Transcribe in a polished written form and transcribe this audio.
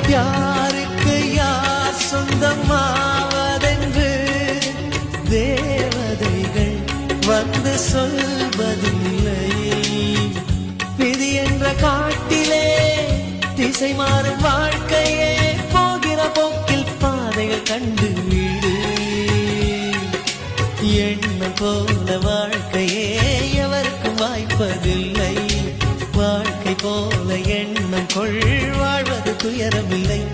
யாருக்கு யார் சொந்தமாவதென்று தேவதைகள் வந்து சொல்வதில்லை. விதி என்ற காட்டிலே திசை மாறும் வாழ்க்கையே போகிற போக்கில் பாதைகள் கண்டு வீடு. எண்ணம் போல வாழ்க்கையே எவருக்கும் வாய்ப்பதில்லை. வாழ்க்கை போல எண்ணம் கொள் வாழ்வது துயரமில்லை.